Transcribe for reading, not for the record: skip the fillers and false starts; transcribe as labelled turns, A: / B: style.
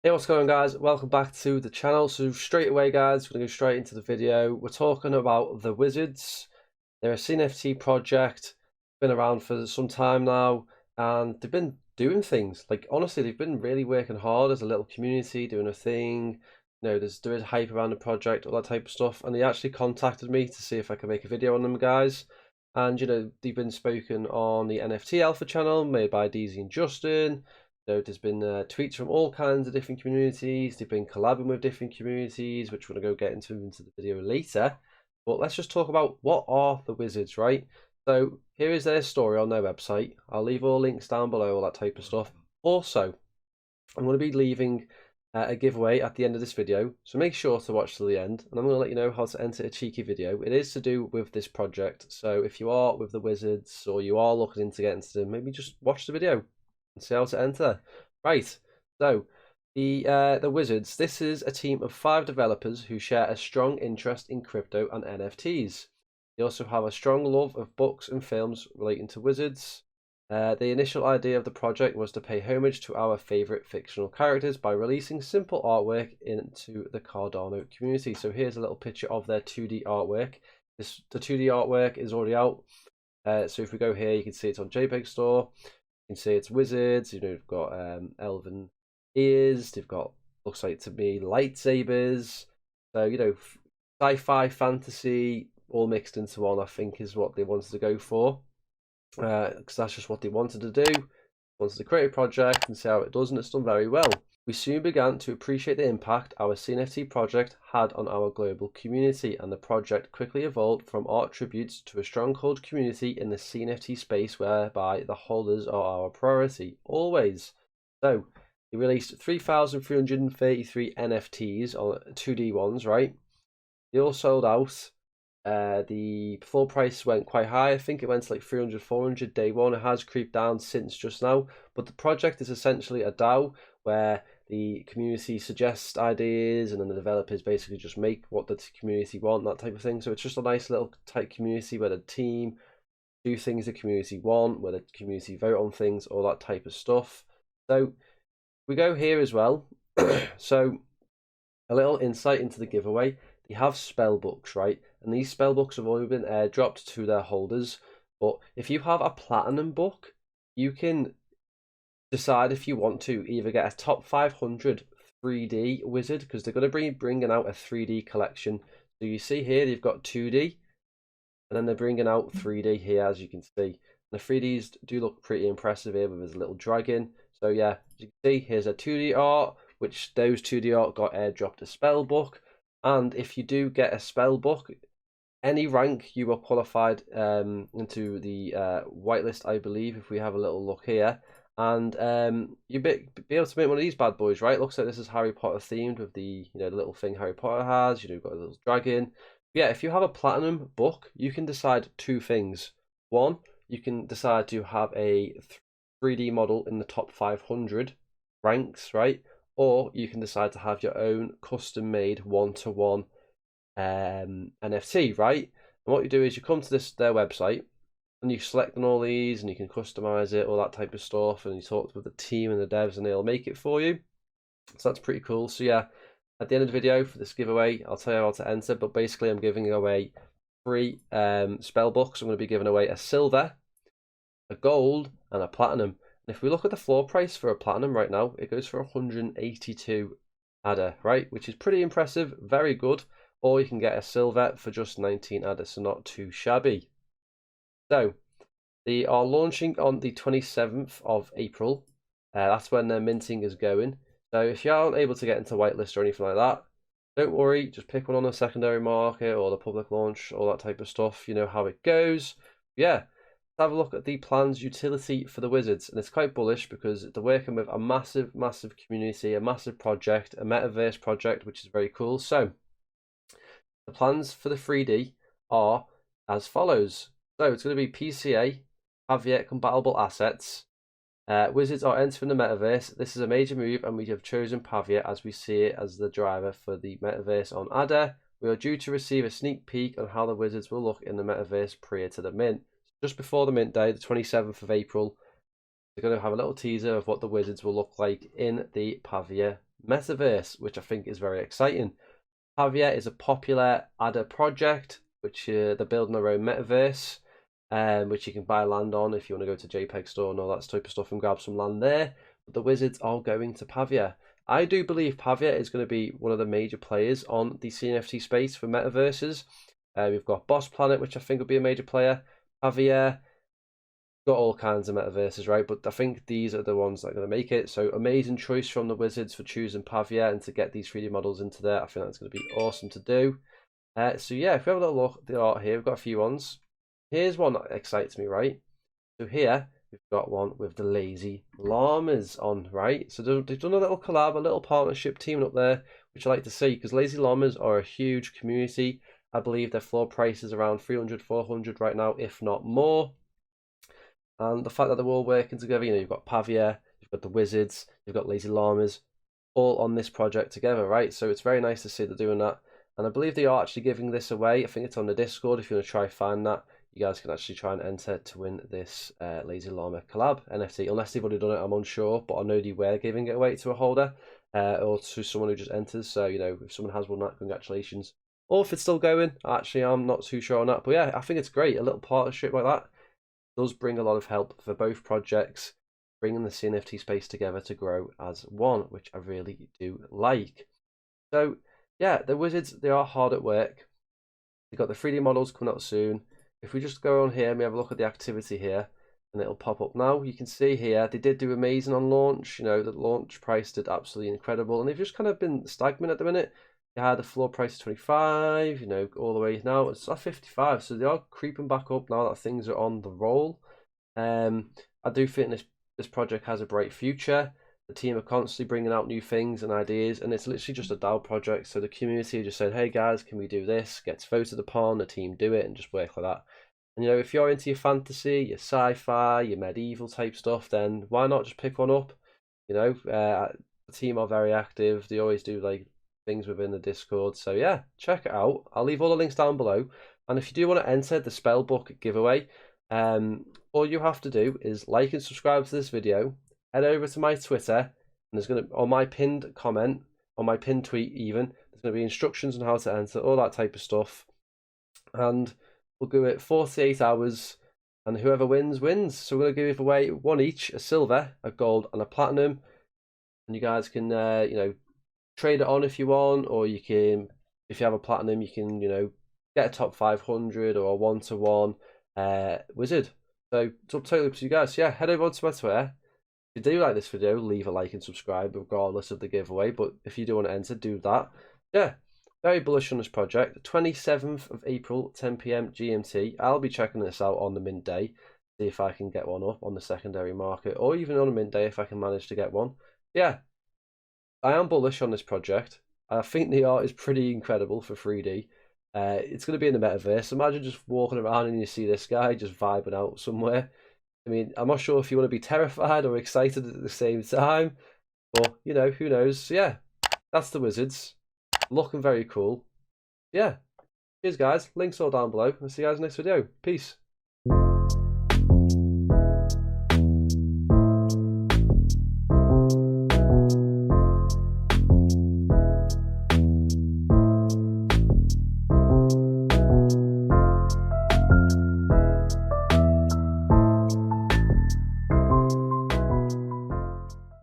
A: Hey, what's going on, guys? Welcome back to the channel. So straight away, guys, we're going to go straight into the video. We're talking about the Wizards. They're a CNFT project, been around for some time now, and they've been doing things. Like, honestly, they've been really working hard as a little community, doing a thing. You know, there is hype around the project, all that type of stuff. And they actually contacted me to see if I could make a video on them, guys. And, you know, they've been spoken on the NFT Alpha channel made by DZ and Justin. There's been tweets from all kinds of different communities. They've been collabing with different communities, which we're going to go get into the video later. But let's just talk about what are the Wizards, right? So here is their story on their website. I'll leave all links down below, all that type of stuff. Also, I'm going to be leaving a giveaway at the end of this video, so make sure to watch till the end. And I'm going to let you know how to enter a cheeky video. It is to do with this project, so if you are with the Wizards or you are looking into getting into them, maybe just watch the video and see how to enter. Right, so the Wizards, this is a team of 5 developers who share a strong interest in crypto and NFTs. They also have a strong love of books and films relating to Wizards. The initial idea of the project was to pay homage to our favourite fictional characters by releasing simple artwork into the Cardano community. So here's a little picture of their 2D artwork. The 2D artwork is already out. So if we go here, you can see it's on JPEG Store. You can see it's Wizards. You know, they've got elven ears. They've got, looks like to me, lightsabers. So, you know, sci-fi, fantasy, all mixed into one, I think is what they wanted to go for. Because that's just what they wanted to do. Wanted to create a project and see how it does, and it's done very well. We soon began to appreciate the impact our CNFT project had on our global community, and the project quickly evolved from art tributes to a stronghold community in the CNFT space whereby the holders are our priority, always. So, they released 3,333 NFTs, or 2D ones, right? They all sold out. The floor price went quite high. I think it went to like 300, 400 day one. It has creeped down since just now. But the project is essentially a DAO where the community suggests ideas and then the developers basically just make what the community want, that type of thing. So it's just a nice little tight community where the team do things the community want, where the community vote on things, all that type of stuff. So we go here as well. So a little insight into the giveaway. They have Spellbooks, right? And these Spellbooks have already been airdropped to their holders. But if you have a platinum book, you can decide if you want to either get a top 500 3D wizard, because they're going to be bringing out a 3D collection. So you see here, they've got 2D, and then they're bringing out 3D here, as you can see. And the 3Ds do look pretty impressive here with his little dragon. So yeah, as you can see, here's a 2D art, which those 2D art got airdropped to Spellbook. And if you do get a Spellbook, any rank you are qualified into the whitelist, I believe, if we have a little look here. And you'll be able to make one of these bad boys, right? Looks like this is Harry Potter themed with the, you know, the little thing Harry Potter has. You know, you've got a little dragon. Yeah, if you have a platinum book, you can decide 2 things. One, you can decide to have a 3D model in the top 500 ranks, right? Or you can decide to have your own custom-made one-to-one NFT, right? And what you do is you come to their website and you select on all these and you can customize it, all that type of stuff, and you talk with the team and the devs and they'll make it for you. So that's pretty cool. So yeah, at the end of the video for this giveaway, I'll tell you how to enter, but basically I'm giving away 3 Spellbooks. I'm going to be giving away a silver, a gold, and a platinum. And if we look at the floor price for a platinum right now, it goes for 182 ADA, right? Which is pretty impressive, very good. Or you can get a silver for just 19 ADA, so not too shabby. So, they are launching on the 27th of April. That's when their minting is going. So if you aren't able to get into whitelist or anything like that, don't worry, just pick one on the secondary market or the public launch, all that type of stuff. You know how it goes. Yeah. Have a look at the plans utility for the Wizards, and it's quite bullish because they're working with a massive community, a massive project, a Metaverse project, which is very cool. So the plans for the 3D are as follows. So it's going to be PCA, caveat compatible assets. Wizards are entering the Metaverse. This is a major move, and we have chosen Pavia as we see it as the driver for the Metaverse on ADA. We are due to receive a sneak peek on how the Wizards will look in the Metaverse prior to the mint. Just before the mint day, the 27th of April, they're going to have a little teaser of what the Wizards will look like in the Pavia Metaverse, which I think is very exciting. Pavia is a popular adder project, which they're building their own metaverse, which you can buy land on if you want to go to JPEG store and all that type of stuff and grab some land there. But the Wizards are going to Pavia. I do believe Pavia is going to be one of the major players on the CNFT space for metaverses. We've got Boss Planet, which I think will be a major player. Pavia, got all kinds of metaverses, right? But I think these are the ones that are going to make it. So amazing choice from the Wizards for choosing Pavia and to get these 3D models into there. I think that's going to be awesome to do. So yeah, if we have a little look at the art here, we've got a few ones. Here's one that excites me, right? So here we've got one with the Lazy Llamas on, right? So they've done a little collab, a little partnership teaming up there, which I like to see because Lazy Llamas are a huge community. I believe their floor price is around 300, 400 right now, if not more. And the fact that they're all working together, you know, you've got Pavia, you've got the Wizards, you've got Lazy Llamas, all on this project together, right? So it's very nice to see they're doing that. And I believe they are actually giving this away. I think it's on the Discord. If you want to try find that, you guys can actually try and enter to win this Lazy Llama collab NFT. Unless they've already done it, I'm unsure. But I know they were giving it away to a holder or to someone who just enters. So, you know, if someone has won that, congratulations. Or if it's still going, actually, I'm not too sure on that. But yeah, I think it's great. A little partnership like that does bring a lot of help for both projects, bringing the CNFT space together to grow as one, which I really do like. So yeah, the Wizards, they are hard at work. They've got the 3D models coming out soon. If we just go on here and we have a look at the activity here, and it'll pop up now, you can see here they did do amazing on launch. You know, the launch price did absolutely incredible, and they've just kind of been stagnant at the minute. They had a floor price of 25, you know, all the way now it's at 55, so they are creeping back up now that things are on the roll. I do think this project has a bright future. The team are constantly bringing out new things and ideas, and it's literally just a DAO project. So the community just said, hey guys, can we do this? Gets voted upon, the team do it and just work like that. And you know, if you're into your fantasy, your sci-fi, your medieval type stuff, then why not just pick one up? You know, the team are very active. They always do like things within the Discord. So yeah, check it out. I'll leave all the links down below. And if you do want to enter the Spellbook giveaway, all you have to do is like and subscribe to this video. Head over to my Twitter, and there's going to, on my pinned comment, on my pinned tweet even, there's going to be instructions on how to enter, all that type of stuff. And we'll do it 48 hours, and whoever wins, wins. So we're going to give away one each, a silver, a gold, and a platinum. And you guys can, you know, trade it on if you want, or you can, if you have a platinum, you can, you know, get a top 500 or a 1-to-1 wizard. So it's totally up to you guys. So yeah, head over to my Twitter. If you do like this video, leave a like and subscribe regardless of the giveaway. But if you do want to enter, do that. Yeah, very bullish on this project. 27th of April, 10 PM GMT. I'll be checking this out on the mint day, see if I can get one up on the secondary market, or even on a mint day if I can manage to get one. Yeah, I am bullish on this project. I think the art is pretty incredible for 3D. It's going to be in the metaverse. Imagine just walking around and you see this guy just vibing out somewhere. I mean, I'm not sure if you want to be terrified or excited at the same time, but, you know, who knows. So, yeah, that's the Wizards. Looking very cool. Yeah. Cheers, guys. Links all down below. I'll see you guys in the next video. Peace.